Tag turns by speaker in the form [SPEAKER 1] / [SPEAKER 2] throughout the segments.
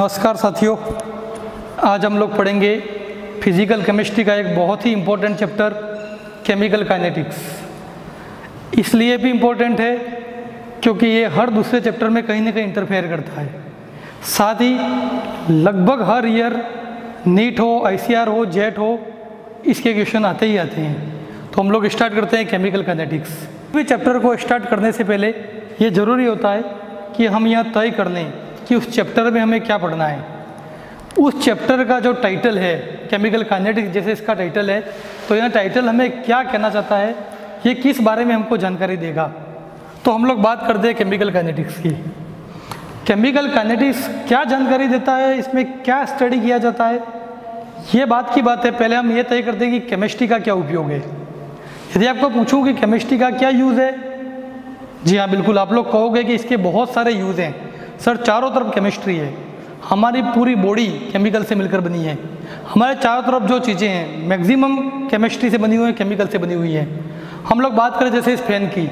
[SPEAKER 1] नमस्कार साथियों, आज हम लोग पढ़ेंगे फिजिकल केमिस्ट्री का एक बहुत ही इम्पोर्टेंट चैप्टर केमिकल काइनेटिक्स। इसलिए भी इम्पोर्टेंट है क्योंकि ये हर दूसरे चैप्टर में कहीं ना कहीं इंटरफेयर करता है। साथ ही लगभग हर ईयर नीट हो, ICAR हो, जेट हो, इसके क्वेश्चन आते ही आते हैं। तो हम लोग स्टार्ट करते हैं केमिकल काइनेटिक्स। इस चैप्टर को स्टार्ट करने से पहले ये ज़रूरी होता है कि हम यहाँ तय कर लें कि उस चैप्टर में हमें क्या पढ़ना है। उस चैप्टर का जो टाइटल है केमिकल काइनेटिक्स, जैसे इसका टाइटल है, तो यह टाइटल हमें क्या कहना चाहता है, ये किस बारे में हमको जानकारी देगा। तो हम लोग बात करते हैं केमिकल काइनेटिक्स की। केमिकल काइनेटिक्स क्या जानकारी देता है, इसमें क्या स्टडी किया जाता है, ये बात की बात है। पहले हम ये तय करते हैं कि केमिस्ट्री का क्या उपयोग है। यदि आपको पूछूं कि केमिस्ट्री का क्या यूज़ है, जी हाँ बिल्कुल, आप लोग कहोगे कि इसके बहुत सारे यूज़ हैं सर। चारों तरफ केमिस्ट्री है, हमारी पूरी बॉडी केमिकल से मिलकर बनी है। हमारे चारों तरफ जो चीज़ें हैं मैक्सिमम केमिस्ट्री से बनी हुई है, केमिकल से बनी हुई है। हम लोग बात करें जैसे इस फैन की,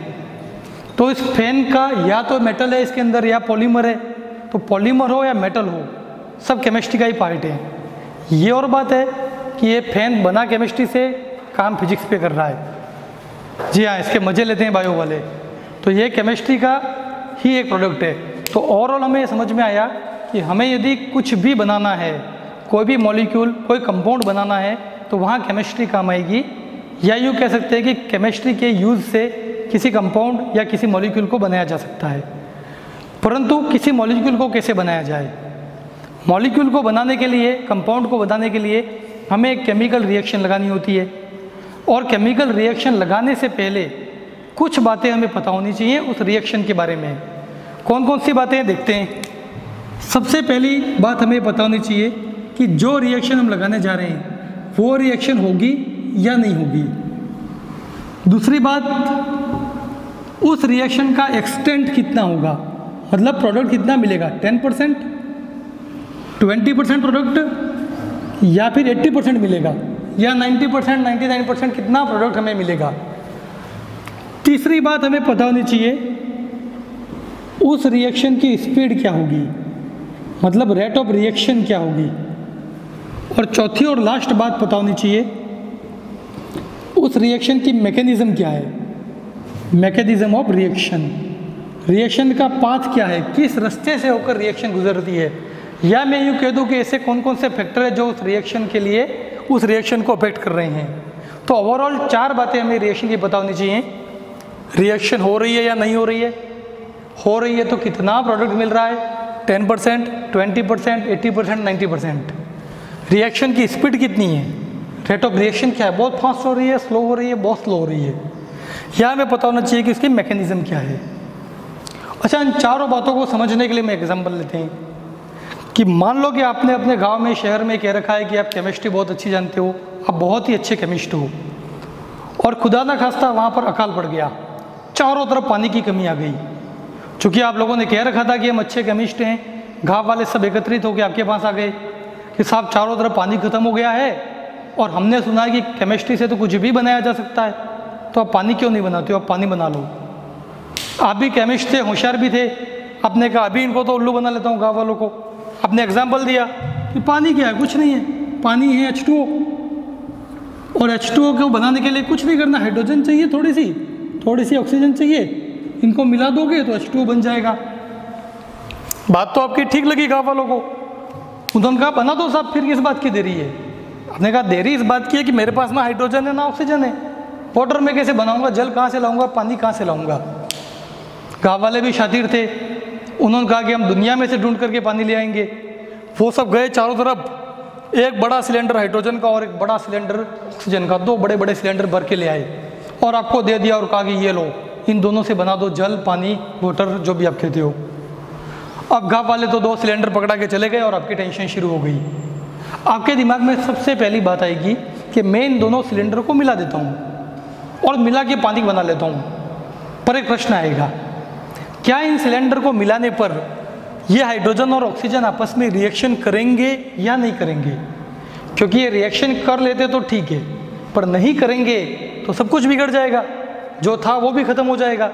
[SPEAKER 1] तो इस फैन का या तो मेटल है इसके अंदर या पॉलीमर है। तो पॉलीमर हो या मेटल हो, सब केमिस्ट्री का ही पार्ट है। ये और बात है कि ये फैन बना केमिस्ट्री से, काम फिजिक्स पे कर रहा है। जी हाँ, इसके मज़े लेते हैं बायो वाले। तो ये केमिस्ट्री का ही एक प्रोडक्ट है। तो ओवरऑल हमें समझ में आया कि हमें यदि कुछ भी बनाना है, कोई भी मॉलिक्यूल, कोई कंपाउंड बनाना है, तो वहाँ केमिस्ट्री काम आएगी। या यूँ कह सकते हैं कि केमिस्ट्री के यूज़ से किसी कंपाउंड या किसी मॉलिक्यूल को बनाया जा सकता है। परंतु किसी मॉलिक्यूल को कैसे बनाया जाए, मॉलिक्यूल को बनाने के लिए, कंपाउंड को बनाने के लिए हमें एक केमिकल रिएक्शन लगानी होती है। और केमिकल रिएक्शन लगाने से पहले कुछ बातें हमें पता होनी चाहिए उस रिएक्शन के बारे में। कौन कौन सी बातें देखते हैं। सबसे पहली बात हमें पता होनी चाहिए कि जो रिएक्शन हम लगाने जा रहे हैं वो रिएक्शन होगी या नहीं होगी। दूसरी बात, उस रिएक्शन का एक्सटेंट कितना होगा, मतलब प्रोडक्ट कितना मिलेगा, 10%, 20% प्रोडक्ट, या फिर 80% मिलेगा, या 90%, 99% कितना प्रोडक्ट हमें मिलेगा। तीसरी बात हमें पता होनी चाहिए उस रिएक्शन की स्पीड क्या होगी, मतलब रेट ऑफ रिएक्शन क्या होगी। और चौथी और लास्ट बात पता होनी चाहिए उस रिएक्शन की मैकेनिज्म क्या है, मैकेनिज्म ऑफ रिएक्शन। रिएक्शन का पाथ क्या है, किस रास्ते से होकर रिएक्शन गुजरती है। या मैं यूँ कह दूँ कि ऐसे कौन कौन से फैक्टर है जो उस रिएक्शन के लिए, उस रिएक्शन को अफेक्ट कर रहे हैं। तो ओवरऑल 4 बातें हमें रिएक्शन की पता होनी चाहिए। रिएक्शन हो रही है या नहीं हो रही है, हो रही है तो कितना प्रोडक्ट मिल रहा है, 10%, 20%, 80%, 90%। रिएक्शन की स्पीड कितनी है, रेट ऑफ रिएक्शन क्या है, बहुत फास्ट हो रही है, स्लो हो रही है, बहुत स्लो हो रही है। यह हमें पता होना चाहिए कि इसकी मैकेनिज्म क्या है। अच्छा, इन चारों बातों को समझने के लिए मैं एग्जांपल लेते हैं कि मान लो कि आपने अपने गांव में, शहर में कह रखा है कि आप केमिस्ट्री बहुत अच्छी जानते हो, आप बहुत ही अच्छे केमिस्ट हो, और खुदा ना खास्ता वहाँ पर अकाल पड़ गया, चारों तरफ पानी की कमी आ गई। चूँकि आप लोगों ने कह रखा था कि हम अच्छे केमिस्ट हैं, गाँव वाले सब एकत्रित होकर आपके पास आ गए कि साहब चारों तरफ पानी खत्म हो गया है, और हमने सुना है कि केमिस्ट्री से तो कुछ भी बनाया जा सकता है, तो आप पानी क्यों नहीं बनाते हो, आप पानी बना लो। आप भी केमिस्ट थे, होशियार भी थे, आपने कहा अभी इनको तो उल्लू बना लेता हूँ गाँव वालों को। आपने एग्जाम्पल दिया कि पानी क्या है, कुछ नहीं है, पानी है H2O, और H2O को बनाने के लिए कुछ नहीं करना, हाइड्रोजन चाहिए, थोड़ी सी ऑक्सीजन चाहिए, इनको मिला दोगे तो H2O बन जाएगा। बात तो आपकी ठीक लगी गाँव वालों को। उन्होंने कहा बना दो साहब, फिर किस बात की देरी है। आपने कहा देरी इस बात की है कि मेरे पास ना हाइड्रोजन है ना ऑक्सीजन है, वाटर में कैसे बनाऊंगा, जल कहाँ से लाऊंगा, पानी कहाँ से लाऊंगा। गाँव वाले भी शातिर थे, उन्होंने कहा कि हम दुनिया में से ढूंढ करके पानी ले आएंगे। वो सब गए चारों तरफ, एक बड़ा सिलेंडर हाइड्रोजन का और एक बड़ा सिलेंडर ऑक्सीजन का, 2 बड़े बड़े सिलेंडर भर के ले आए और आपको दे दिया और कहा कि ये लो, इन दोनों से बना दो जल, पानी, वाटर, जो भी आप कहते हो। अब गाँव वाले तो 2 सिलेंडर पकड़ा के चले गए और आपकी टेंशन शुरू हो गई। आपके दिमाग में सबसे पहली बात आएगी कि मैं इन दोनों सिलेंडर को मिला देता हूँ और मिला के पानी बना लेता हूँ। पर एक प्रश्न आएगा, क्या इन सिलेंडर को मिलाने पर ये हाइड्रोजन और ऑक्सीजन आपस में रिएक्शन करेंगे या नहीं करेंगे। क्योंकि ये रिएक्शन कर लेते तो ठीक है, पर नहीं करेंगे तो सब कुछ बिगड़ जाएगा, जो था वो भी खत्म हो जाएगा।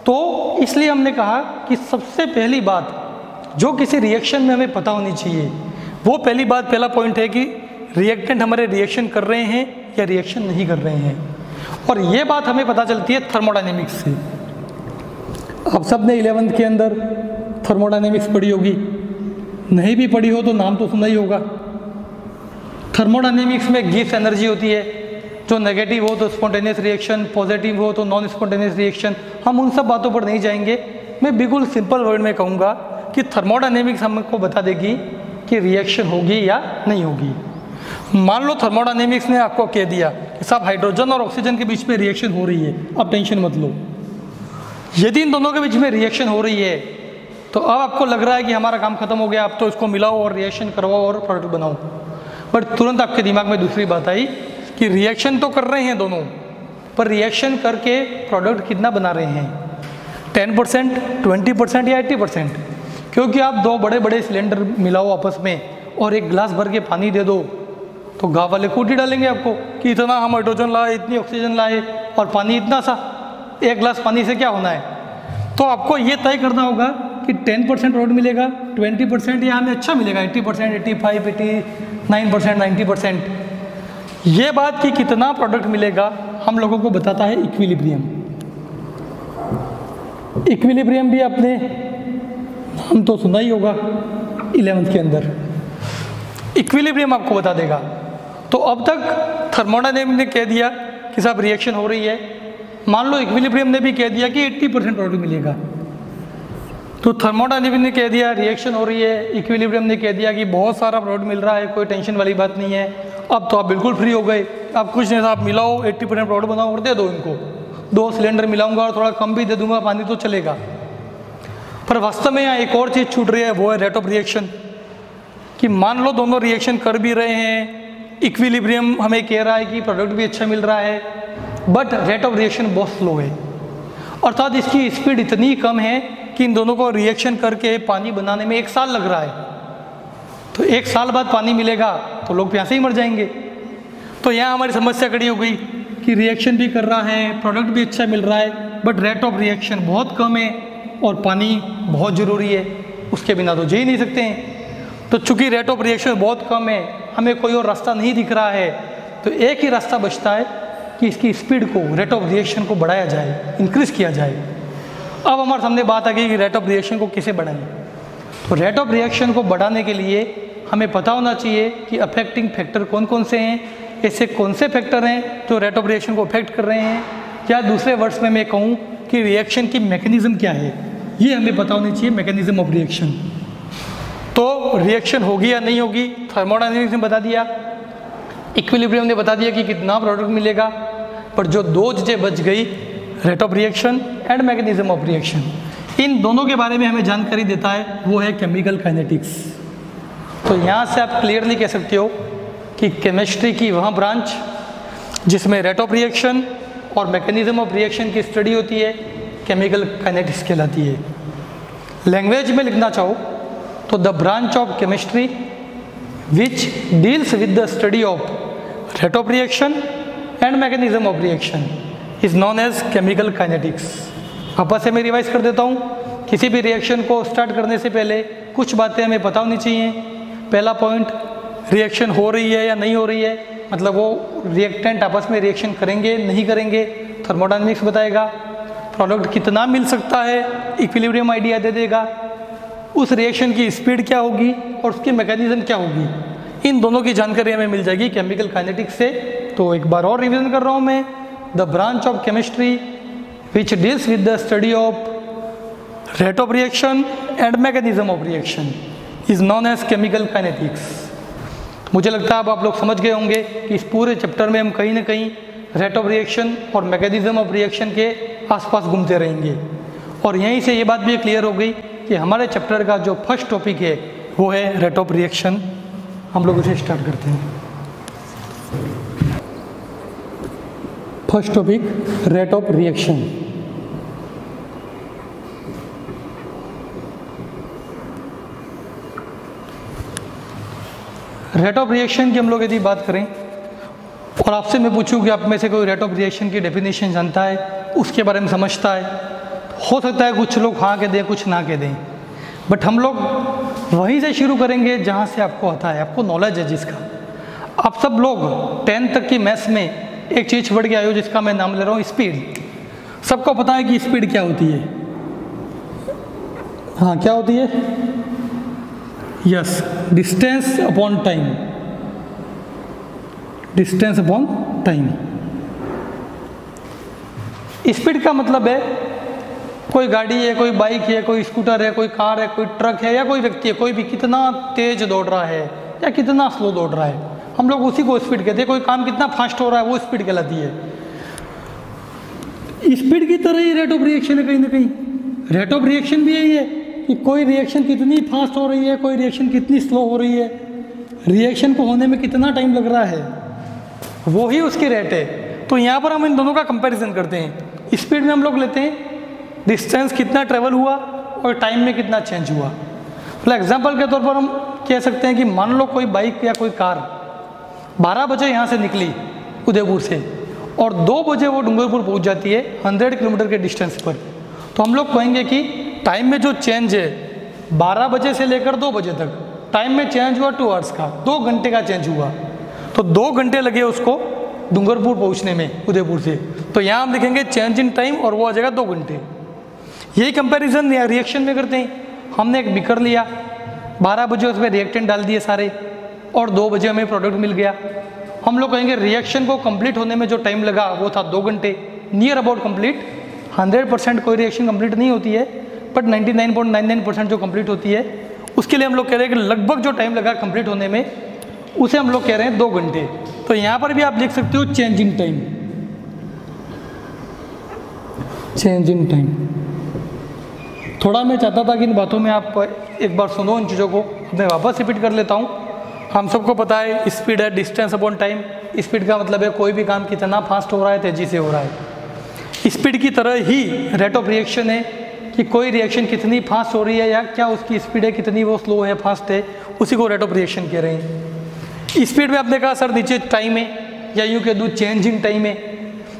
[SPEAKER 1] तो इसलिए हमने कहा कि सबसे पहली बात जो किसी रिएक्शन में हमें पता होनी चाहिए वो पहला पॉइंट है कि रिएक्टेंट हमारे रिएक्शन कर रहे हैं या रिएक्शन नहीं कर रहे हैं। और ये बात हमें पता चलती है थर्मोडायनेमिक्स से। आप सब ने 11th के अंदर थर्मोडायनेमिक्स पढ़ी होगी, नहीं भी पढ़ी हो तो नाम तो सुना ही होगा। थर्मोडायनेमिक्स में गिब्स एनर्जी होती है, जो नेगेटिव हो तो स्पॉन्टेनियस रिएक्शन, पॉजिटिव हो तो नॉन स्पॉन्टेनियस रिएक्शन। हम उन सब बातों पर नहीं जाएंगे, मैं बिल्कुल सिंपल वर्ड में कहूँगा कि थर्मोडायनेमिक्स हमको बता देगी कि रिएक्शन होगी या नहीं होगी। मान लो थर्मोडायनेमिक्स ने आपको कह दिया कि साहब हाइड्रोजन और ऑक्सीजन के बीच में रिएक्शन हो रही है, अब टेंशन मत लो। यदि इन दोनों के बीच में रिएक्शन हो रही है तो अब आपको लग रहा है कि हमारा काम खत्म हो गया, अब तो इसको मिलाओ और रिएक्शन करवाओ और प्रोडक्ट बनाओ। बट तुरंत आपके दिमाग में दूसरी बात आई कि रिएक्शन तो कर रहे हैं दोनों, पर रिएक्शन करके प्रोडक्ट कितना बना रहे हैं, 10%, 20% या 80%? क्योंकि आप दो बड़े बड़े सिलेंडर मिलाओ आपस में और एक गिलास भर के पानी दे दो तो गाँव वाले कूटी डालेंगे आपको कि इतना हम हाइड्रोजन लाए, इतनी ऑक्सीजन लाए और पानी इतना सा, एक गिलास पानी से क्या होना है। तो आपको ये तय करना होगा कि 10% प्रोडक्ट मिलेगा, 20% या हमें अच्छा मिलेगा, 80%, 85%, 89%, 90%। ये बात कि कितना प्रोडक्ट मिलेगा हम लोगों को बताता है इक्विलिब्रियम। इक्विलिब्रियम भी आपने हम तो सुना ही होगा 11th के अंदर। इक्विलिब्रियम आपको बता देगा। तो अब तक थर्मोडायनेमिक्स ने कह दिया कि साहब रिएक्शन हो रही है, मान लो इक्विलिब्रियम ने भी कह दिया कि 80% प्रोडक्ट मिलेगा। तो थर्मोडायनेमिक्स ने कह दिया रिएक्शन हो रही है, इक्विलिब्रियम ने कह दिया कि बहुत सारा प्रोडक्ट मिल रहा है, कोई टेंशन वाली बात नहीं है। अब तो आप बिल्कुल फ्री हो गए, आप कुछ नहीं, आप मिलाओ 80% प्रोडक्ट बनाओ और दे दो इनको। 2 सिलेंडर मिलाऊंगा और थोड़ा कम भी दे दूंगा पानी तो चलेगा। पर वास्तव में यहाँ एक और चीज़ छूट रही है, वो है रेट ऑफ रिएक्शन। कि मान लो दोनों रिएक्शन कर भी रहे हैं, इक्विलिब्रियम हमें कह रहा है कि प्रोडक्ट भी अच्छा मिल रहा है, बट रेट ऑफ रिएक्शन बहुत स्लो है, अर्थात इसकी स्पीड इतनी कम है कि इन दोनों को रिएक्शन करके पानी बनाने में 1 साल लग रहा है। तो 1 साल बाद पानी मिलेगा तो लोग प्यासे ही मर जाएंगे। तो यहाँ हमारी समस्या खड़ी हो गई कि रिएक्शन भी कर रहा है, प्रोडक्ट भी अच्छा मिल रहा है, बट रेट ऑफ रिएक्शन बहुत कम है और पानी बहुत ज़रूरी है, उसके बिना तो जी ही नहीं सकते हैं। तो चूंकि रेट ऑफ रिएक्शन बहुत कम है, हमें कोई और रास्ता नहीं दिख रहा है, तो एक ही रास्ता बचता है कि इसकी स्पीड को, रेट ऑफ रिएक्शन को बढ़ाया जाए, इंक्रीज़ किया जाए। अब हमारे सामने बात आ गई कि रेट ऑफ रिएक्शन को कैसे बढ़ाएं। तो रेट ऑफ रिएक्शन को बढ़ाने के लिए हमें पता होना चाहिए कि अफेक्टिंग फैक्टर कौन कौन से हैं, ऐसे कौन से फैक्टर हैं जो रेट ऑफ रिएक्शन को अफेक्ट कर रहे हैं, या दूसरे वर्ड्स में मैं कहूँ कि रिएक्शन की मैकेनिज्म क्या है, ये हमें पता होनी चाहिए, मैकेनिज्म ऑफ रिएक्शन। तो रिएक्शन होगी या नहीं होगी थर्मोडायनेमिक्स ने बता दिया, इक्विलिब्रियम ने बता दिया कि कितना प्रोडक्ट मिलेगा, पर जो 2 चीज़ें बच गई, rate of reaction and mechanism of reaction, इन दोनों के बारे में हमें जानकारी देता है वो है केमिकल काइनेटिक्स। तो यहाँ से आप क्लियरली कह सकते हो कि केमिस्ट्री की वह ब्रांच जिसमें रेट ऑफ रिएक्शन और मैकेनिज्म ऑफ रिएक्शन की स्टडी होती है, केमिकल काइनेटिक्स कहलाती है। लैंग्वेज में लिखना चाहो तो the branch of chemistry which deals with the study of rate of reaction and mechanism of reaction is known as chemical kinetics. वापस से मैं रिवाइज कर देता हूँ, किसी भी रिएक्शन को स्टार्ट करने से पहले कुछ बातें हमें पता होनी चाहिए। पहला पॉइंट, रिएक्शन हो रही है या नहीं हो रही है, मतलब वो रिएक्टेंट आपस में रिएक्शन करेंगे नहीं करेंगे, थर्मोडायनेमिक्स बताएगा। प्रोडक्ट कितना मिल सकता है, इक्विलिब्रियम आइडिया दे देगा। उस रिएक्शन की स्पीड क्या होगी और उसकी मैकेनिज्म क्या होगी, इन दोनों की जानकारी हमें मिल जाएगी केमिकल काइनेटिक्स से। तो एक बार और रिवीजन कर रहा हूँ मैं, the branch of chemistry which deals with the study of rate of reaction and mechanism of reaction is known as chemical kinetics. मुझे लगता है अब आप लोग समझ गए होंगे कि इस पूरे चैप्टर में हम कहीं ना कहीं रेट ऑफ रिएक्शन और मैकेनिज्म ऑफ रिएक्शन के आसपास घूमते रहेंगे। और यहीं से ये बात भी क्लियर हो गई कि हमारे चैप्टर का जो फर्स्ट टॉपिक है वो है रेट ऑफ रिएक्शन। हम लोग उसे स्टार्ट करते हैं। First topic, rate of reaction. Rate of reaction की हम लोग यदि बात करें और आपसे मैं पूछूं कि आप में से कोई रेट ऑफ रिएक्शन की डेफिनेशन जानता है, उसके बारे में समझता है, हो सकता है कुछ लोग हाँ कह दें कुछ ना कह दें, बट हम लोग वहीं से शुरू करेंगे जहाँ से आपको आता है, आपको नॉलेज है जिसका। आप सब लोग 10th तक की मैथ्स में एक चीज़ पढ़ के आए हो जिसका मैं नाम ले रहा हूँ स्पीड। सबको पता है कि स्पीड क्या होती है? हाँ, क्या होती है? Yes, distance upon time. Distance upon time. Speed का मतलब है कोई गाड़ी है, कोई बाइक है, कोई स्कूटर है, कोई कार है, कोई ट्रक है, या कोई व्यक्ति है, कोई भी कितना तेज दौड़ रहा है या कितना स्लो दौड़ रहा है, हम लोग उसी को स्पीड कहते हैं। कोई काम कितना फास्ट हो रहा है वो स्पीड कहलाती है। स्पीड की तरह ही रेट ऑफ रिएक्शन है कहीं ना कहीं। रेट ऑफ रिएक्शन भी यही है कि कोई रिएक्शन कितनी फास्ट हो रही है, कोई रिएक्शन कितनी स्लो हो रही है, रिएक्शन को होने में कितना टाइम लग रहा है, वो ही उसकी रेट है। तो यहाँ पर हम इन दोनों का कंपैरिजन करते हैं। स्पीड में हम लोग लेते हैं डिस्टेंस कितना ट्रेवल हुआ और टाइम में कितना चेंज हुआ। मतलब एग्जाम्पल के तौर पर हम कह सकते हैं कि मान लो कोई बाइक या कोई कार 12 बजे यहाँ से निकली उदयपुर से और 2 बजे वो डूंगरपुर पहुँच जाती है 100 किलोमीटर के डिस्टेंस पर। तो हम लोग कहेंगे कि टाइम में जो चेंज है 12 बजे से लेकर 2 बजे तक टाइम में चेंज हुआ 2 आवर्स का, 2 घंटे का चेंज हुआ। तो 2 घंटे लगे उसको डूंगरपुर पहुँचने में उदयपुर से। तो यहाँ हम लिखेंगे चेंज इन टाइम और वो आ जाएगा 2 घंटे। यही कंपैरिजन या रिएक्शन में करते हैं। हमने एक बीकर लिया, 12 बजे उसमें रिएक्टेंट डाल दिए सारे और 2 बजे हमें प्रोडक्ट मिल गया। हम लोग कहेंगे रिएक्शन को कंप्लीट होने में जो टाइम लगा वो था 2 घंटे, नियर अबाउट कंप्लीट। 100% कोई रिएक्शन कंप्लीट नहीं होती है, बट 99.99% जो कंप्लीट होती है उसके लिए हम लोग कह रहे हैं कि लगभग जो टाइम लगा कंप्लीट होने में उसे हम लोग कह रहे हैं 2 घंटे। तो यहाँ पर भी आप लिख सकते हो change in time. Change in time. थोड़ा मैं चाहता था कि इन बातों में आप एक बार सुनो इन चीज़ों को, मैं वापस रिपीट कर लेता हूँ। हम सबको पता है स्पीड है डिस्टेंस अपॉन टाइम। स्पीड का मतलब है कोई भी काम कितना फास्ट हो रहा है, तेज़ी से हो रहा है। स्पीड की तरह ही रेट ऑफ रिएक्शन है कि कोई रिएक्शन कितनी फास्ट हो रही है या क्या उसकी स्पीड है, कितनी वो स्लो है, फास्ट है, उसी को रेट ऑफ रिएक्शन कह रहे हैं। स्पीड में आपने कहा सर नीचे टाइम है, या यूँ कह दूँ चेंज इन टाइम है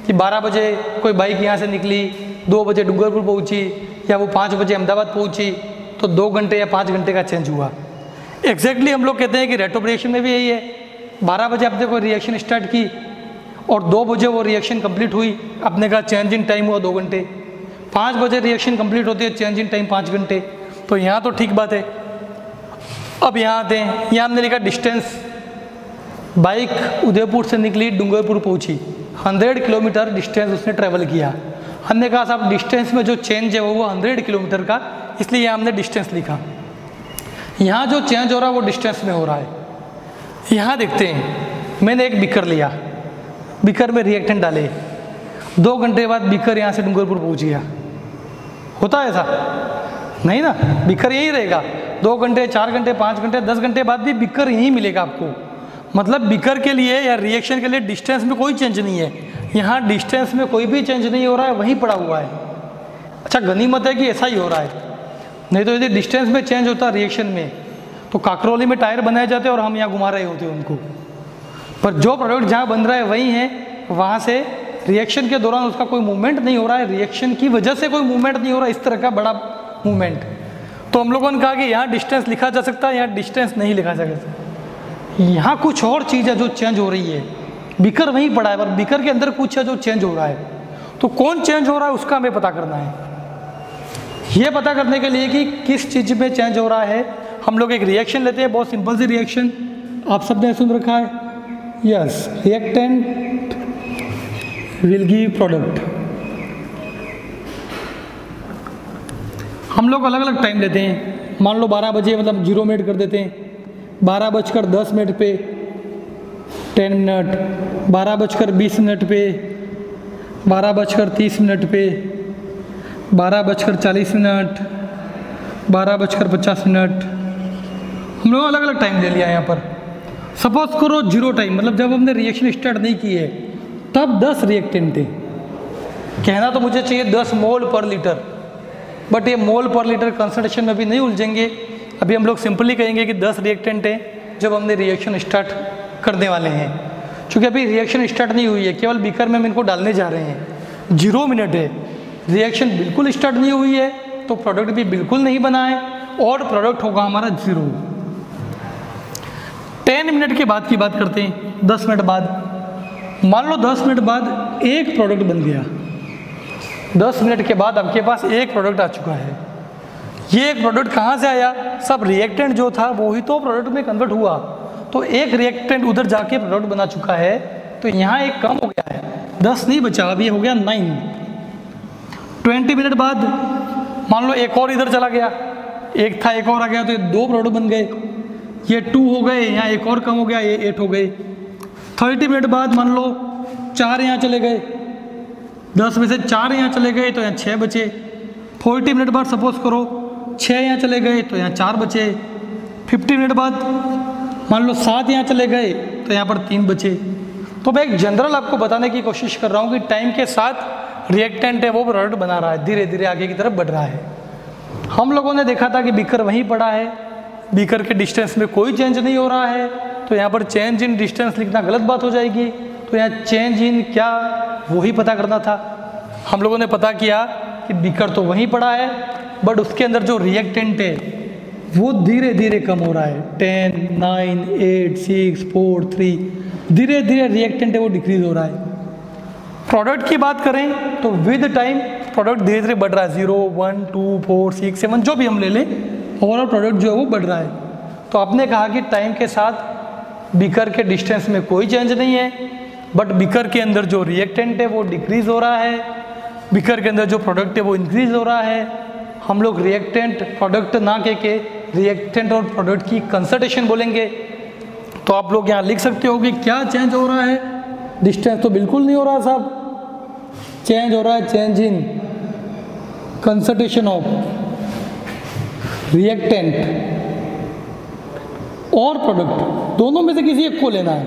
[SPEAKER 1] कि 12 बजे कोई बाइक यहाँ से निकली, 2 बजे डूंगरपुर पहुँची, या वो 5 बजे अहमदाबाद पहुँची, तो 2 घंटे या 5 घंटे का चेंज हुआ। एग्जैक्टली हम लोग कहते हैं कि रेट ऑफ रिएक्शन में भी यही है। 12 बजे आपने कोई रिएक्शन स्टार्ट की और 2 बजे वो रिएक्शन कंप्लीट हुई, आपने कहा चेंज इन टाइम हुआ 2 घंटे। 5 बजे रिएक्शन कंप्लीट होती है, चेंज इन टाइम 5 घंटे। तो यहाँ तो ठीक बात है। अब यहाँ आते हैं, यहाँ हमने लिखा डिस्टेंस। बाइक उदयपुर से निकली, डूंगरपुर पहुँची, 100 किलोमीटर डिस्टेंस उसने ट्रैवल किया। हमने कहा साहब डिस्टेंस में जो चेंज है वो 100 किलोमीटर का, इसलिए यहाँ हमने डिस्टेंस लिखा। यहाँ जो चेंज हो रहा है वो डिस्टेंस में हो रहा है। यहाँ देखते हैं, मैंने एक बीकर लिया, बीकर में रिएक्टेंट डाले, 2 घंटे बाद बीकर यहाँ से डूंगरपुर पहुँच गया। होता है ऐसा? नहीं ना, बीकर यही रहेगा। 2 घंटे, 4 घंटे, 5 घंटे, 10 घंटे बाद भी बीकर यहीं मिलेगा आपको। मतलब बीकर के लिए या रिएक्शन के लिए डिस्टेंस में कोई चेंज नहीं है। यहाँ डिस्टेंस में कोई भी चेंज नहीं हो रहा है, वहीं पड़ा हुआ है। अच्छा, गनीमत है कि ऐसा ही हो रहा है, नहीं तो यदि डिस्टेंस में चेंज होता रिएक्शन में तो काकरोली में टायर बनाए जाते और हम यहाँ घुमा रहे होते उनको। पर जो प्रोडक्ट जहाँ बन रहा है वही है, वहाँ से रिएक्शन के दौरान उसका कोई मूवमेंट नहीं हो रहा है, रिएक्शन की वजह से कोई मूवमेंट नहीं हो रहा है, इस तरह का बड़ा मूवमेंट। तो हम लोगों ने कहा कि यहाँ डिस्टेंस लिखा जा सकता है, यहाँ डिस्टेंस नहीं लिखा जा सकता। यहाँ कुछ और चीज़ है जो चेंज हो रही है। बीकर वहीं पड़ा है पर बीकर के अंदर कुछ है जो चेंज हो रहा है। तो कौन चेंज हो रहा है उसका हमें पता करना है। ये पता करने के लिए कि किस चीज़ में चेंज हो रहा है, हम लोग एक रिएक्शन लेते हैं, बहुत सिंपल सी रिएक्शन, आप सबने सुन रखा है। Yes, reactant will give product. हम लोग अलग अलग टाइम लेते हैं। मान लो 12 बजे, मतलब 0 मिनट कर देते हैं, 12:10 पे 10 मिनट, 12:20 पे, 12:30 पे, 12:40, 12:50। हम लोग अलग अलग टाइम ले लिया यहाँ पर। सपोज करो 0 टाइम, मतलब जब हमने रिएक्शन स्टार्ट नहीं की है तब 10 रिएक्टेंट थे। कहना तो मुझे चाहिए 10 मोल पर लीटर, बट ये मोल पर लीटर कंसंट्रेशन में भी नहीं उलझेंगे। अभी हम लोग सिंपली कहेंगे कि 10 रिएक्टेंट हैं जब हमने रिएक्शन स्टार्ट करने वाले हैं। क्योंकि अभी रिएक्शन स्टार्ट नहीं हुई है, केवल बीकर में हम इनको डालने जा रहे हैं। 0 मिनट है, रिएक्शन बिल्कुल स्टार्ट नहीं हुई है तो प्रोडक्ट भी बिल्कुल नहीं बना है, और प्रोडक्ट होगा हमारा 0। 10 मिनट के बाद की बात करते हैं, 10 मिनट बाद। मान लो 10 मिनट बाद एक प्रोडक्ट बन गया। 10 मिनट के बाद आपके पास एक प्रोडक्ट आ चुका है। ये एक प्रोडक्ट कहाँ से आया? सब रिएक्टेंट जो था वो ही तो प्रोडक्ट में कन्वर्ट हुआ, तो एक रिएक्टेंट उधर जाके प्रोडक्ट बना चुका है, तो यहाँ एक कम हो गया है, 10 नहीं बचा, अब ये हो गया 9। 20 मिनट बाद मान लो एक और इधर चला गया, एक था एक और आ गया, तो ये 2 प्रोडक्ट बन गए, ये 2 हो गए, यहाँ एक और कम हो गया, ये 8 हो गए। 30 मिनट बाद मान लो 4 यहाँ चले गए, 10 में से 4 यहाँ चले गए तो यहाँ 6 बचे। 40 मिनट बाद सपोज करो 6 यहाँ चले गए तो यहाँ 4 बचे। 50 मिनट बाद मान लो 7 यहाँ चले गए तो यहाँ पर 3 बचे। तो मैं एक जनरल आपको बताने की कोशिश कर रहा हूँ कि टाइम के साथ रिएक्टेंट है वो प्रोडक्ट बना रहा है, धीरे धीरे आगे की तरफ बढ़ रहा है। हम लोगों ने देखा था कि बीकर वहीं पड़ा है, बीकर के डिस्टेंस में कोई चेंज नहीं हो रहा है, तो यहाँ पर चेंज इन डिस्टेंस लिखना गलत बात हो जाएगी, तो यहाँ चेंज इन क्या वो ही पता करना था। हम लोगों ने पता किया कि बीकर तो वहीं पड़ा है, बट उसके अंदर जो रिएक्टेंट है वो धीरे धीरे कम हो रहा है। 10, 9, 8, 6, 4, 3 धीरे धीरे रिएक्टेंट है वो डिक्रीज हो रहा है। प्रोडक्ट की बात करें तो विद टाइम प्रोडक्ट धीरे धीरे बढ़ रहा है, 0, 1, 2, 4, 6, 7 जो भी हम ले लें, ओवरऑल प्रोडक्ट जो है वो बढ़ रहा है। तो आपने कहा कि टाइम के साथ बीकर के डिस्टेंस में कोई चेंज नहीं है, बट बीकर के अंदर जो रिएक्टेंट है वो डिक्रीज हो रहा है, बीकर के अंदर जो प्रोडक्ट है वो इंक्रीज हो रहा है। हम लोग रिएक्टेंट प्रोडक्ट ना कह के रिएक्टेंट और प्रोडक्ट की कंसंट्रेशन बोलेंगे। तो आप लोग यहाँ लिख सकते हो कि क्या चेंज हो रहा है? डिस्टेंस तो बिल्कुल नहीं हो रहा साहब, चेंज हो रहा है change in concentration of reactant और प्रोडक्ट, दोनों में से किसी एक को लेना है।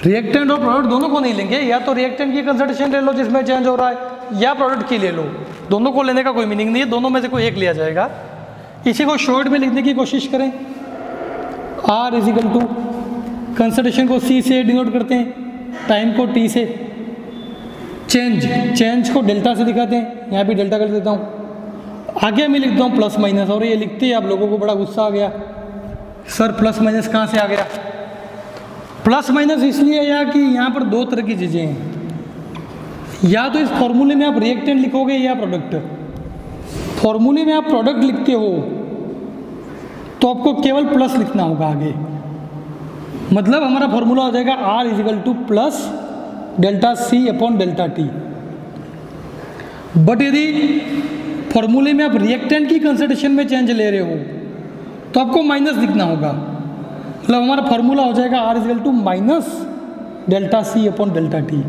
[SPEAKER 1] रिएक्टेंट और प्रोडक्ट दोनों को नहीं लेंगे, या तो रिएक्टेंट की कंसंट्रेशन ले लो जिसमें चेंज हो रहा है, या प्रोडक्ट की ले लो, दोनों को लेने का कोई मीनिंग नहीं है, दोनों में से कोई एक लिया जाएगा। इसी को शॉर्ट में लिखने की कोशिश करें, R इजिकल टू कंसंट्रेशन को C से डिनोट करते हैं, टाइम को T से, चेंज को डेल्टा से दिखाते हैं, यहाँ भी डेल्टा कर देता हूँ। आगे मैं लिखता हूँ प्लस माइनस, और ये लिखते ही आप लोगों को बड़ा गुस्सा आ गया, सर प्लस माइनस कहाँ से आ गया? प्लस माइनस इसलिए आया कि यहाँ पर 2 तरह की चीज़ें हैं, या तो इस फॉर्मूले में आप रिएक्टेंट लिखोगे या प्रोडक्ट। फॉर्मूले में आप प्रोडक्ट लिखते हो तो आपको केवल प्लस लिखना होगा आगे, मतलब हमारा फॉर्मूला हो जाएगा R is equal to plus delta C upon delta T। But यदि फॉर्मूले में आप रिएक्टेंट की कंसंट्रेशन में चेंज ले रहे हो तो आपको माइनस लिखना होगा, मतलब हमारा फॉर्मूला हो जाएगा R is equal to minus delta C upon delta T।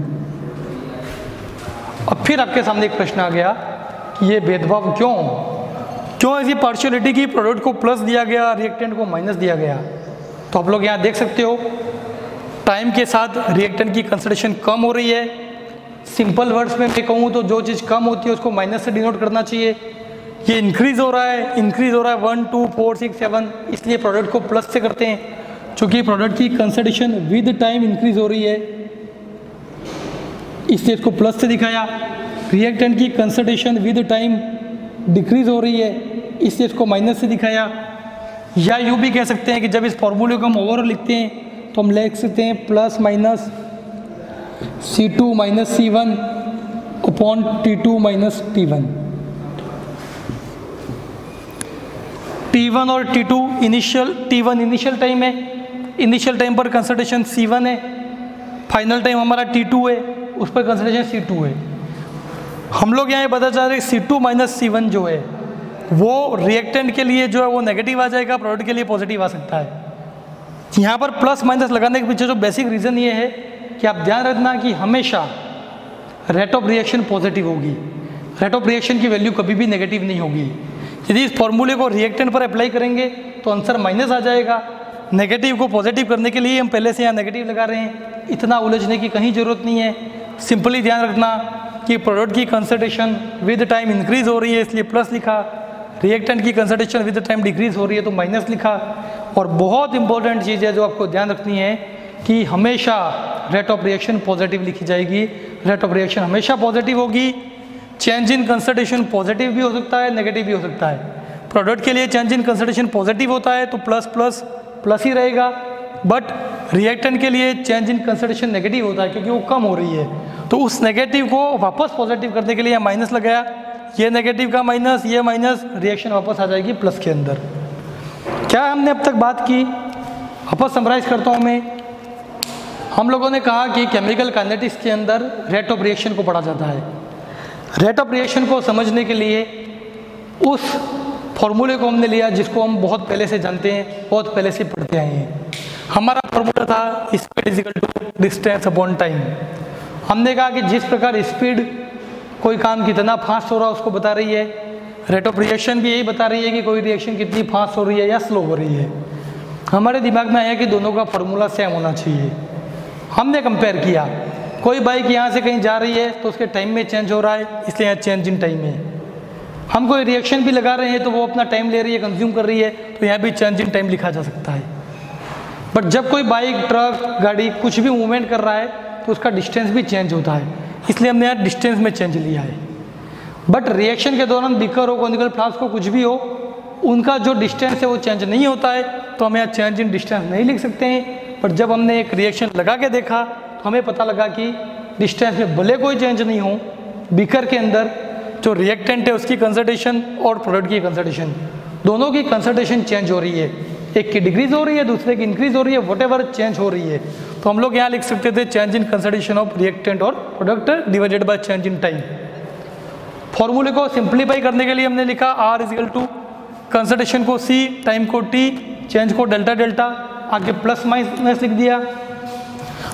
[SPEAKER 1] अब फिर आपके सामने एक प्रश्न आ गया कि ये भेदभाव क्यों ऐसी पार्शियलिटी की, प्रोडक्ट को प्लस दिया गया, रिएक्टेंट को माइनस दिया गया। तो आप लोग यहाँ देख सकते हो टाइम के साथ रिएक्टेंट की कंसंट्रेशन कम हो रही है। सिंपल वर्ड्स में मैं कहूँ तो जो चीज़ कम होती है उसको माइनस से डिनोट करना चाहिए। ये इंक्रीज हो रहा है 1, 2, 4, 6, 7, इसलिए प्रोडक्ट को प्लस से करते हैं, चूँकि प्रोडक्ट की कंसंट्रेशन विद टाइम इंक्रीज हो रही है, इसलिए इसको प्लस से दिखाया। रिएक्टेंट की कंसंट्रेशन विद टाइम डिक्रीज हो रही है, इसलिए इसको माइनस से दिखाया। या यूँ भी कह सकते हैं कि जब इस फॉर्मूले को हम ओवरऑल लिखते हैं तो हम लिख सकते हैं plus minus C2 minus C1 upon T2 minus T1। T1 और T2 T1 इनिशियल टाइम है, इनिशियल टाइम पर कंसंट्रेशन C1 है, फाइनल टाइम हमारा T2 है, उस पर कंसंट्रेशन C2 है। हम लोग यहाँ पता चल रहा है C2 माइनस C1 जो है वो रिएक्टेंट के लिए जो है वो नेगेटिव आ जाएगा, प्रोडक्ट के लिए पॉजिटिव आ सकता है। यहाँ पर प्लस माइनस लगाने के पीछे जो बेसिक रीज़न ये है कि आप ध्यान रखना कि हमेशा रेट ऑफ रिएक्शन पॉजिटिव होगी, रेट ऑफ रिएक्शन की वैल्यू कभी भी नेगेटिव नहीं होगी। यदि इस फॉर्मूले को रिएक्टेंट पर अप्लाई करेंगे तो आंसर माइनस आ जाएगा। नेगेटिव को पॉजिटिव करने के लिए हम पहले से यहाँ नेगेटिव लगा रहे हैं, इतना उलझने की कहीं ज़रूरत नहीं है। सिंपली ध्यान रखना कि प्रोडक्ट की कंसंट्रेशन विद टाइम इंक्रीज हो रही है इसलिए प्लस लिखा, रिएक्टेंट की कंसंट्रेशन विद टाइम डिक्रीज हो रही है तो माइनस लिखा। और बहुत इंपॉर्टेंट चीज़ है जो आपको ध्यान रखनी है कि हमेशा रेट ऑफ रिएक्शन पॉजिटिव लिखी जाएगी, रेट ऑफ रिएक्शन हमेशा पॉजिटिव होगी। चेंज इन कंसंट्रेशन पॉजिटिव भी हो सकता है, नेगेटिव भी हो सकता है। प्रोडक्ट के लिए चेंज इन कंसंट्रेशन पॉजिटिव होता है तो प्लस प्लस प्लस ही रहेगा, बट रिएक्टेंट के लिए चेंज इन कंसंट्रेशन नेगेटिव होता है क्योंकि वो कम हो रही है। तो उस नेगेटिव को वापस पॉजिटिव करने के लिए माइनस लगाया, ये नेगेटिव का माइनस, ये माइनस, रिएक्शन वापस आ जाएगी प्लस के अंदर। क्या हमने अब तक बात की, वापस समराइज करता हूँ मैं। हम लोगों ने कहा कि केमिकल काइनेटिक्स के अंदर रेट ऑफ रिएक्शन को पढ़ा जाता है। रेट ऑफ रिएक्शन को समझने के लिए उस फॉर्मूले को हमने लिया जिसको हम बहुत पहले से जानते हैं, बहुत पहले से पढ़ते आए हैं। हमारा फॉर्मूला था speed is equal to distance upon time. हमने कहा कि जिस प्रकार स्पीड कोई काम कितना फास्ट हो रहा है उसको बता रही है, रेट ऑफ रिएक्शन भी यही बता रही है कि कोई रिएक्शन कितनी फास्ट हो रही है या स्लो हो रही है। हमारे दिमाग में आया कि दोनों का फॉर्मूला सेम होना चाहिए। हमने कंपेयर किया, कोई बाइक यहाँ से कहीं जा रही है तो उसके टाइम में चेंज हो रहा है, इसलिए यहाँ चेंज इन टाइम है। हम कोई रिएक्शन भी लगा रहे हैं तो वो अपना टाइम ले रही है, कंज्यूम कर रही है, तो यहाँ भी चेंज इन टाइम लिखा जा सकता है। बट जब कोई बाइक, ट्रक, गाड़ी कुछ भी मूवमेंट कर रहा है तो उसका डिस्टेंस भी चेंज होता है, इसलिए हमने यहाँ डिस्टेंस में चेंज लिया है। बट रिएक्शन के दौरान बीकर हो, कॉनिकल फ्लास्क हो, कुछ भी हो, उनका जो डिस्टेंस है वो चेंज नहीं होता है, तो हम यहाँ चेंज इन डिस्टेंस नहीं लिख सकते हैं। पर जब हमने एक रिएक्शन लगा के देखा तो हमें पता लगा कि डिस्टेंस में भले कोई चेंज नहीं हो, बीकर के अंदर जो रिएक्टेंट है उसकी कंसंट्रेशन और प्रोडक्ट की कंसंट्रेशन, दोनों की कंसंट्रेशन चेंज हो रही है। एक की डिक्रीज हो रही है, दूसरे की इंक्रीज हो रही है, वॉटेवर चेंज हो रही है। तो हम लोग यहाँ लिख सकते थे change in concentration of reactant और product divided by change in time. फॉर्मूले को सिंप्लीफाई करने के लिए हमने लिखा R is equal to concentration को सी, टाइम को टी, चेंज को डेल्टा डेल्टा, आगे प्लस माइनस लिख दिया।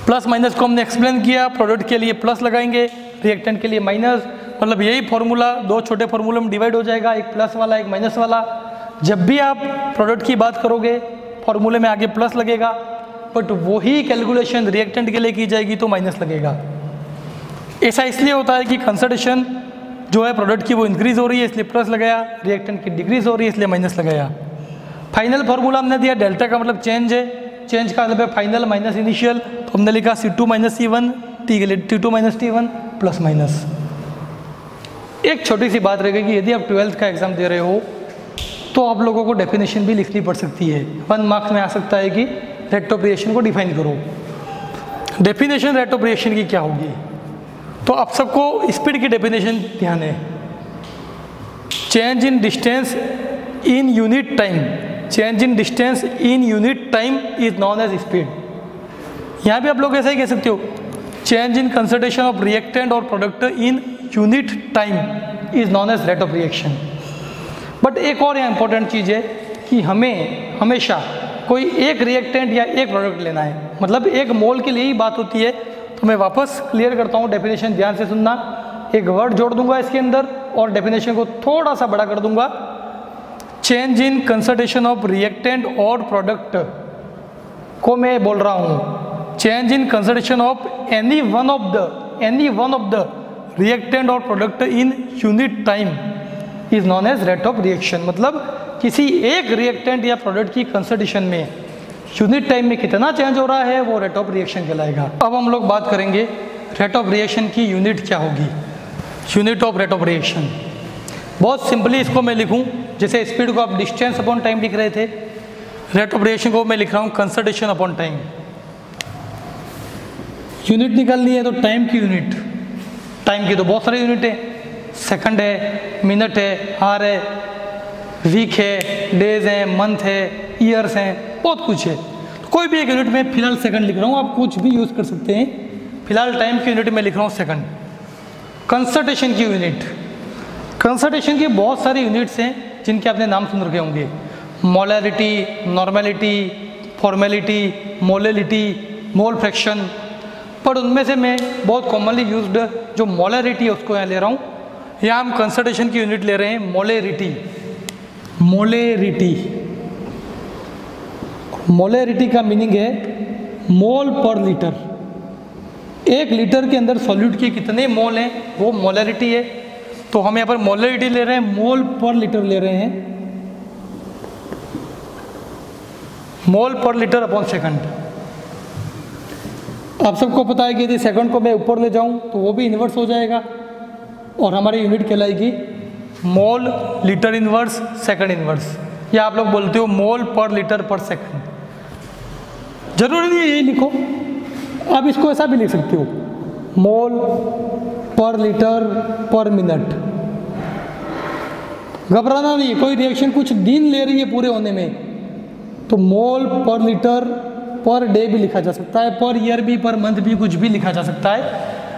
[SPEAKER 1] प्लस माइनस को हमने एक्सप्लेन किया, प्रोडक्ट के लिए प्लस लगाएंगे, रिएक्टेंट के लिए माइनस, मतलब यही फॉर्मूला दो छोटे फॉर्मूले में डिवाइड हो जाएगा, एक प्लस वाला एक माइनस वाला। जब भी आप प्रोडक्ट की बात करोगे फॉर्मूले में आगे प्लस लगेगा, बट वही कैलकुलेशन रिएक्टेंट के लिए की जाएगी तो माइनस लगेगा। ऐसा इसलिए होता है कि कंसंट्रेशन जो है प्रोडक्ट की वो इंक्रीज हो रही है इसलिए प्लस लगाया, रिएक्टेंट की डिक्रीज हो रही है इसलिए माइनस लगाया। फाइनल फार्मूला हमने दिया, डेल्टा का मतलब चेंज है, चेंज का मतलब है फाइनल माइनस इनिशियल, तो हमने लिखा C2 माइनस C1, टी के लिए T2 minus T1 plus minus. एक छोटी सी बात रहेगी कि यदि आप 12th का एग्जाम दे रहे हो तो आप लोगों को डेफिनेशन भी लिखनी पड़ सकती है। 1 मार्क्स में आ सकता है कि रेट ऑफ रिएक्शन को डिफाइन करो। डेफिनेशन रेट ऑफ रिएक्शन की क्या होगी, तो आप सबको स्पीड की डेफिनेशन ध्यान है, change in distance in unit time, change in distance in unit time is known as speed. यहाँ भी आप लोग ऐसा ही कह सकते हो, change in concentration of reactant और product in unit time is known as rate of reaction. But एक और यहाँ इंपॉर्टेंट चीज़ है कि हमें हमेशा कोई एक रिएक्टेंट या एक प्रोडक्ट लेना है, मतलब एक मोल के लिए ही बात होती है। तो मैं वापस क्लियर करता हूँ, डेफिनेशन ध्यान से सुनना, एक वर्ड जोड़ दूंगा इसके अंदर और डेफिनेशन को थोड़ा सा बड़ा कर दूंगा। Change in concentration of reactant और प्रोडक्ट को मैं बोल रहा हूँ, change in concentration of any one of the reactant और product in unit time is known as rate of reaction. मतलब किसी एक रिएक्टेंट या प्रोडक्ट की कंसंट्रेशन में यूनिट टाइम में कितना चेंज हो रहा है वो रेट ऑफ रिएक्शन कहलाएगा। अब हम लोग बात करेंगे रेट ऑफ रिएक्शन की यूनिट क्या होगी, unit of rate of reaction. बहुत सिंपली इसको मैं लिखूं, जैसे स्पीड को आप डिस्टेंस अपॉन टाइम लिख रहे थे, रेट ऑफ रिएक्शन को मैं लिख रहा हूं कंसंट्रेशन अपॉन टाइम। यूनिट निकालनी है तो टाइम की यूनिट, टाइम की तो बहुत सारी यूनिट है, सेकंड है, मिनट है, आवर है, वीक है, डेज है, मंथ है, ईयर्स हैं, बहुत कुछ है। तो कोई भी एक यूनिट में फिलहाल सेकंड लिख रहा हूँ, आप कुछ भी यूज़ कर सकते हैं। फिलहाल टाइम की यूनिट में लिख रहा हूँ सेकंड। कंसंट्रेशन की यूनिट, कंसंट्रेशन की बहुत सारी यूनिट्स हैं जिनके आपने नाम सुन रखे होंगे, molarity, normality, formality, molality, mole fraction. पर उनमें से मैं बहुत कॉमनली यूज्ड जो मोलैरिटी है उसको यहाँ ले रहा हूँ। यहाँ हम कंसंट्रेशन की यूनिट ले रहे हैं मोलेरिटी। मोलेरिटी, मोलेरिटी का मीनिंग है मोल पर लीटर। एक लीटर के अंदर सॉल्यूट के कितने मोल हैं वो मोलेरिटी है। तो हम यहाँ पर मोलेरिटी ले रहे हैं, मोल पर लीटर ले रहे हैं, मोल पर लीटर अपॉन सेकंड। आप सबको पता है कि यदि सेकंड को मैं ऊपर ले जाऊं तो वो भी इन्वर्स हो जाएगा और हमारी यूनिट कहलाएगी mole litre inverse second inverse, या आप लोग बोलते हो मोल पर लीटर पर सेकंड। जरूरी नहीं है यही लिखो, आप इसको ऐसा भी लिख सकते हो, मोल पर लीटर पर मिनट। घबराना नहीं, कोई रिएक्शन कुछ दिन ले रही है पूरे होने में तो मोल पर लीटर पर डे भी लिखा जा सकता है, पर ईयर भी, पर मंथ भी, कुछ भी लिखा जा सकता है।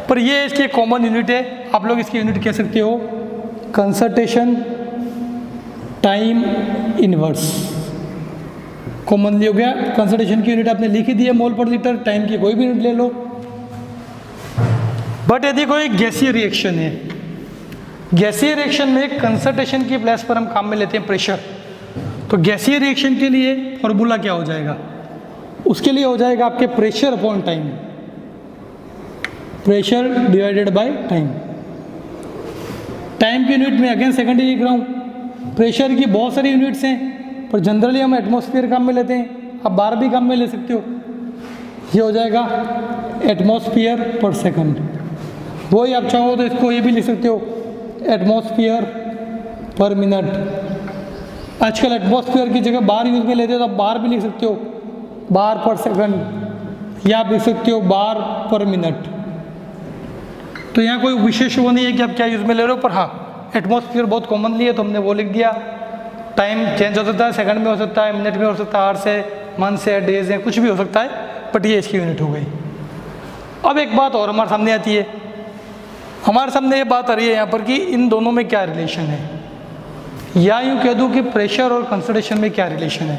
[SPEAKER 1] पर ये इसकी कॉमन यूनिट है, आप लोग इसकी यूनिट कह सकते हो कंसंट्रेशन टाइम इनवर्स। कॉमनली हो गया, कंसंट्रेशन की यूनिट आपने लिख ही दी है मोल पर लीटर, टाइम की कोई भी यूनिट ले लो। बट यदि कोई गैसीय रिएक्शन है, गैसीय रिएक्शन में कंसंट्रेशन की प्लेस पर हम काम में लेते हैं प्रेशर, तो गैसीय रिएक्शन के लिए फॉर्मूला क्या हो जाएगा, उसके लिए हो जाएगा आपके pressure upon time, pressure divided by time. Time की यूनिट में अगेन सेकंड ही लिख रहा हूँ। प्रेशर की बहुत सारी यूनिट्स हैं पर जनरली हम एटमॉस्फेयर काम में लेते हैं, आप बार भी काम में ले सकते हो। ये हो जाएगा एटमॉस्फेयर पर सेकंड। वही आप चाहो तो इसको ये भी लिख सकते हो एटमॉस्फेयर पर मिनट। आजकल एटमॉस्फेयर की जगह बार यूज में लेते हो तो आप बार भी लिख सकते हो, बार पर सेकंड, या आप लिख सकते हो बार पर मिनट। तो यहाँ कोई विशेष वो नहीं है कि आप क्या यूज में ले रहे हो, पर हाँ एटमॉस्फेयर बहुत कॉमनली है तो हमने वो लिख दिया। टाइम चेंज हो सकता है, सेकंड में हो सकता है, मिनट में हो सकता है, आवर से, मंथ से, डेज है, कुछ भी हो सकता है, बट ये इसकी यूनिट हो गई। अब एक बात और हमारे सामने आती है, हमारे सामने ये बात आ रही है यहाँ पर कि इन दोनों में क्या रिलेशन है, या यूँ कह दूँ कि प्रेशर और कंसंट्रेशन में क्या रिलेशन है।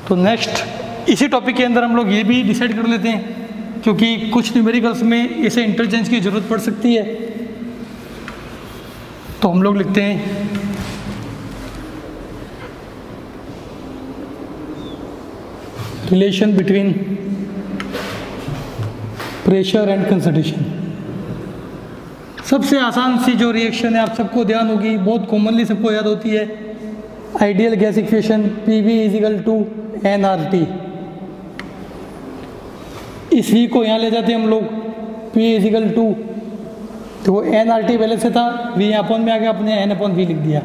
[SPEAKER 1] तो नेक्स्ट इसी टॉपिक के अंदर हम लोग ये भी डिसाइड कर लेते हैं, क्योंकि कुछ न्यूमेरिकल्स में ऐसे इंटरचेंज की ज़रूरत पड़ सकती है। तो हम लोग लिखते हैं relation between pressure and concentration. सबसे आसान सी जो रिएक्शन है आप सबको ध्यान होगी, बहुत कॉमनली सबको याद होती है, ideal gas equation PV = nRT। इस V को यहाँ ले जाते हैं हम लोग, P तो nRT पहले से था, V यहाँ अपॉन में आ गया, अपने n/V लिख दिया।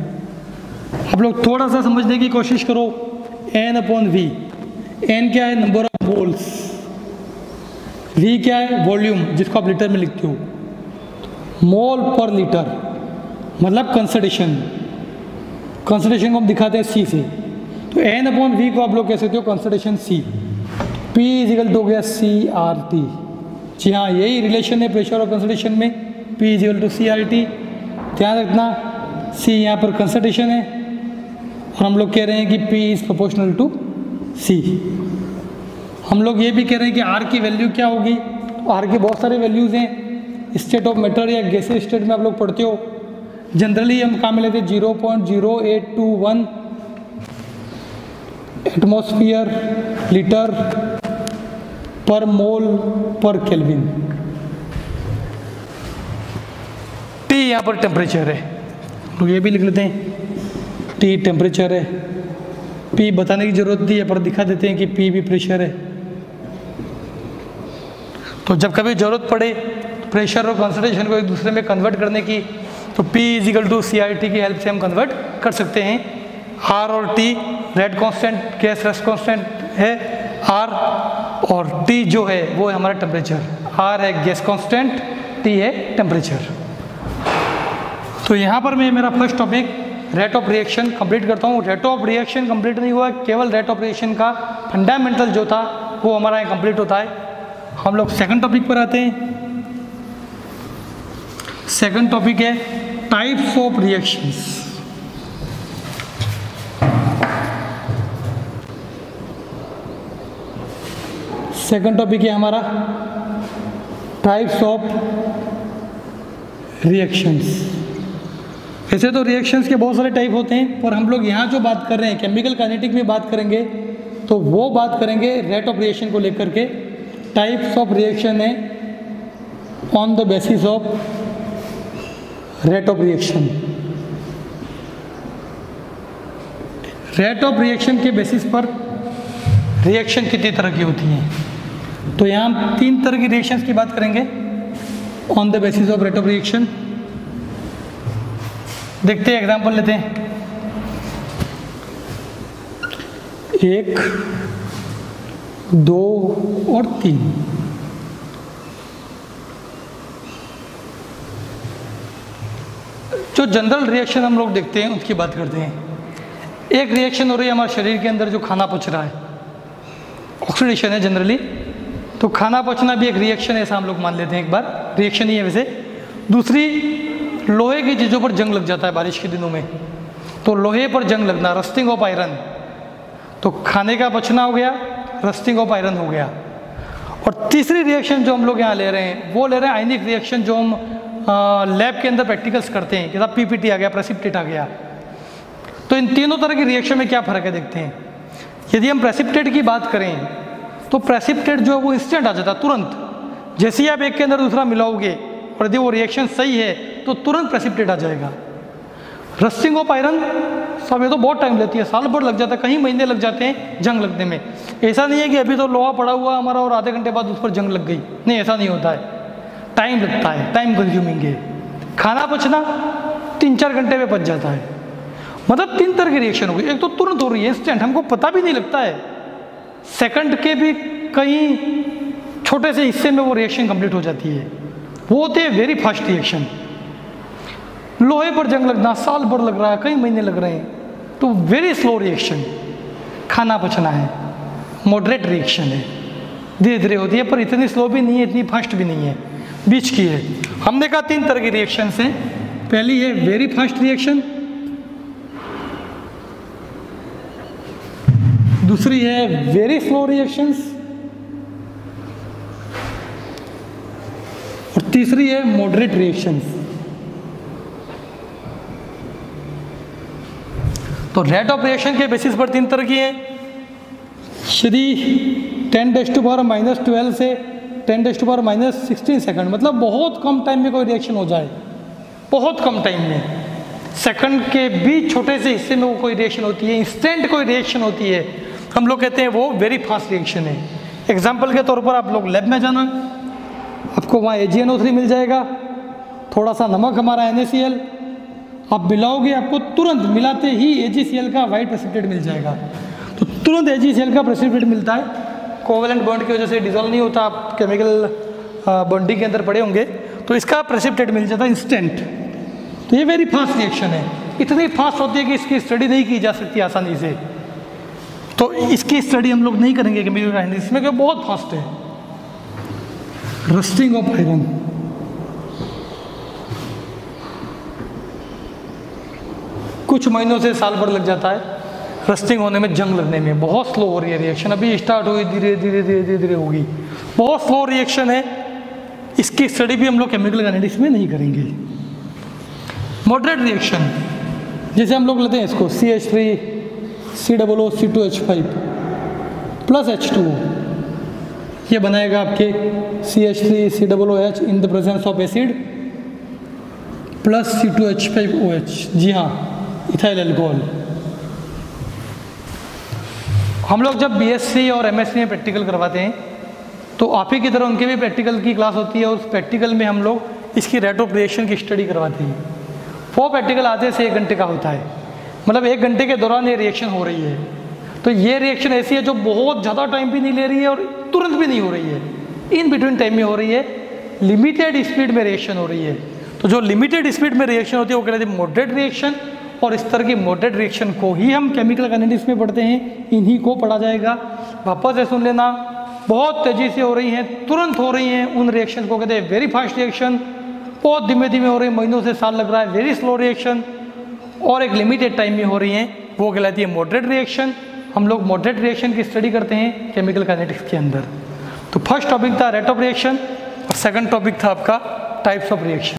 [SPEAKER 1] आप लोग थोड़ा सा समझने की कोशिश करो, n/V, n क्या है, नंबर ऑफ मोल्स, V क्या है, वॉल्यूम, जिसको आप लीटर में लिखते हो, मोल पर लीटर मतलब कंसंट्रेशन, कंसंट्रेशन को हम दिखाते हैं C से, तो n/V को आप लोग कह सकते हो कंसंट्रेशन C। P हो गया CRT। जी हाँ, यही रिलेशन है प्रेशर और कंसंट्रेशन में, P CRT। ध्यान रखना C यहाँ पर कंसंट्रेशन है और हम लोग कह रहे हैं कि P is proportional to C। हम लोग ये भी कह रहे हैं कि R की वैल्यू क्या होगी, तो R के बहुत सारे वैल्यूज़ हैं। स्टेट ऑफ मैटर या गैसीय स्टेट में आप लोग पढ़ते हो, जनरली हम काम में लेते हैं 0.0821 एटमॉस्फेयर लीटर पर मोल पर केल्विन। T यहाँ पर टेम्परेचर है, तो ये भी लिख लेते हैं T टेम्परेचर है। P बताने की जरूरत नहीं है पर दिखा देते हैं कि P भी प्रेशर है। तो जब कभी ज़रूरत पड़े प्रेशर और कंसंट्रेशन को एक दूसरे में कन्वर्ट करने की, तो P = CRT की हेल्प से हम कन्वर्ट कर सकते हैं। R और T rate constant, gas rest constant है R, और T जो है वो है हमारा टेम्परेचर। R है गैस कांस्टेंट, T है टेम्परेचर। तो यहाँ पर मैं मेरा first topic rate of reaction complete करता हूँ। रेट ऑफ रिएक्शन कंप्लीट नहीं हुआ, केवल रेट ऑफ रिएक्शन का फंडामेंटल जो था वो हमारा यहाँ कंप्लीट होता है। हम लोग सेकंड टॉपिक पर आते हैं। सेकंड टॉपिक है types of reactions. Second topic है हमारा टाइप्स ऑफ रिएक्शंस। वैसे तो रिएक्शंस के बहुत सारे टाइप होते हैं, पर हम लोग यहाँ जो बात कर रहे हैं केमिकल काइनेटिक में बात करेंगे, तो वो बात करेंगे रेट ऑफ रिएक्शन को लेकर के। टाइप्स ऑफ रिएक्शन है on the basis of rate of reaction. Rate of reaction के बेसिस पर रिएक्शन कितनी तरह की होती हैं, तो यहाँ हम 3 तरह की रिएक्शंस की बात करेंगे on the basis of rate of reaction. देखते हैं, एग्जांपल लेते हैं। 1, 2 और 3। जो जनरल रिएक्शन हम लोग देखते हैं उसकी बात करते हैं। एक रिएक्शन हो रही है हमारे शरीर के अंदर, जो खाना पच रहा है, ऑक्सीडेशन है जनरली। तो खाना पचना भी एक रिएक्शन है, ऐसा हम लोग मान लेते हैं, एक बार रिएक्शन ही है वैसे। दूसरी, लोहे की चीज़ों पर जंग लग जाता है बारिश के दिनों में, तो लोहे पर जंग लगना, रस्टिंग ऑफ आयरन। तो खाने का पचना हो गया, रस्टिंग ऑफ आयरन हो गया। और तीसरी रिएक्शन जो हम लोग यहाँ ले रहे हैं, वो ले रहे हैं आयनिक रिएक्शन, जो हम लैब के अंदर प्रैक्टिकल्स करते हैं कि पीपीटी आ गया, प्रेसिपिटेट आ गया। तो इन तीनों तरह की रिएक्शन में क्या फ़र्क है देखते हैं। यदि हम प्रेसिपिटेट की बात करें तो प्रेसिपिटेट जो है वो इंस्टेंट आ जाता है, तुरंत। जैसे ही आप एक के अंदर दूसरा मिलाओगे और यदि वो रिएक्शन सही है तो तुरंत प्रेसिपिटेट आ जाएगा। रस्टिंग ऑफ आयरन सब ये तो बहुत टाइम लेती है, साल भर लग जाता है, कई महीने लग जाते हैं जंग लगने में। ऐसा नहीं है कि अभी तो लोहा पड़ा हुआ हमारा और आधे घंटे बाद उस पर जंग लग गई, नहीं, ऐसा नहीं होता है, टाइम लगता है, टाइम कंज्यूमिंग है। खाना पचना 3-4 घंटे में पच जाता है। मतलब 3 तरह की रिएक्शन होगी। एक तो तुरंत हो रही है, इंस्टेंट, हमको पता भी नहीं लगता है, सेकंड के भी कई छोटे से हिस्से में वो रिएक्शन कंप्लीट हो जाती है। वो होते हैं वेरी फास्ट रिएक्शन। लोहे पर जंग लगना साल भर लग रहा है, कई महीने लग रहे हैं, तो वेरी स्लो रिएक्शन। खाना पचना है, मॉडरेट रिएक्शन है, धीरे धीरे होती है, पर इतनी स्लो भी नहीं है, इतनी फास्ट भी नहीं है, बीच की है। हमने कहा 3 तरह की रिएक्शन हैं। पहली है वेरी फास्ट रिएक्शन, दूसरी है वेरी स्लो रिएक्शंस, और तीसरी है मॉडरेट रिएक्शंस। तो रेट ऑफ रिएक्शन के बेसिस पर 3 तरह की है। यदि 10⁻⁻12 से 10⁻⁻16 सेकंड, मतलब बहुत कम टाइम में कोई रिएक्शन हो जाए, बहुत कम टाइम में, सेकंड के भी छोटे से हिस्से में वो कोई रिएक्शन होती है, इंस्टेंट कोई रिएक्शन होती है, हम लोग कहते हैं वो वेरी फास्ट रिएक्शन है। एग्जाम्पल के तौर पर आप लोग लैब में जाना, आपको वहाँ AgNO3 मिल जाएगा, थोड़ा सा नमक हमारा NaCl, आप मिलाओगे, आपको तुरंत मिलाते ही AgCl का वाइट प्रेसिपिटेट मिल जाएगा। तो तुरंत AgCl का प्रेसिपिटेट मिलता है, कोवेलेंट बॉन्ड की वजह से डिसॉल्व नहीं होता, आप केमिकल बॉन्डिंग के अंदर पड़े होंगे, तो इसका प्रेसिपिटेट मिल जाता है इंस्टेंट। तो ये वेरी फास्ट रिएक्शन है, इतनी फास्ट होती है कि इसकी स्टडी नहीं की जा सकती आसानी से। तो इसकी स्टडी हम लोग नहीं करेंगे केमिकल काइनेटिक्स में, क्योंकि बहुत फास्ट है। रस्टिंग ऑफ आयरन, कुछ महीनों से साल भर लग जाता है रस्टिंग होने में, जंग लगने में। बहुत स्लो हो रही है रिएक्शन, अभी स्टार्ट हुई, धीरे धीरे धीरे धीरे धीरे होगी, बहुत स्लो रिएक्शन है। इसकी स्टडी भी हम लोग केमिकल काइनेटिक्स में नहीं करेंगे। मॉडरेट रिएक्शन, जैसे हम लोग लेते हैं इसको CH3 COOC2H5 प्लस H2O, ये बनाएगा आपके CH3 COOH in the presence of acid plus C2H5OH, जी हाँ, इथाइल अल्कोहल। हम लोग जब BSc और MSc में प्रैक्टिकल करवाते हैं तो आप ही की तरह उनके भी प्रैक्टिकल की क्लास होती है, और उस प्रैक्टिकल में हम लोग इसकी रेट ऑफ रिएक्शन की स्टडी करवाते हैं। वो प्रैक्टिकल आधे से 1 घंटे का होता है, मतलब 1 घंटे के दौरान ये रिएक्शन हो रही है। तो ये रिएक्शन ऐसी है जो बहुत ज़्यादा टाइम भी नहीं ले रही है और तुरंत भी नहीं हो रही है, इन बिटवीन टाइम में हो रही है, लिमिटेड स्पीड में रिएक्शन हो रही है। तो जो लिमिटेड स्पीड में रिएक्शन होती है वो कहते हैं मॉडरेट रिएक्शन, और इस तरह की मॉडरेट रिएक्शन को ही हम केमिकल काइनेटिक्स में पढ़ते हैं, इन्हीं को पढ़ा जाएगा। वापस से सुन लेना, बहुत तेज़ी से हो रही हैं, तुरंत हो रही हैं, उन रिएक्शन को कहते हैं वेरी फास्ट रिएक्शन। बहुत धीमे धीमे हो रही है, महीनों से साल लग रहा है, वेरी स्लो रिएक्शन। और एक लिमिटेड टाइम में हो रही हैं, वो कहलाती है मॉडरेट रिएक्शन। हम लोग मॉडरेट रिएक्शन की स्टडी करते हैं केमिकल काइनेटिक्स के अंदर। तो फर्स्ट टॉपिक था रेट ऑफ रिएक्शन और सेकंड टॉपिक था आपका टाइप्स ऑफ रिएक्शन।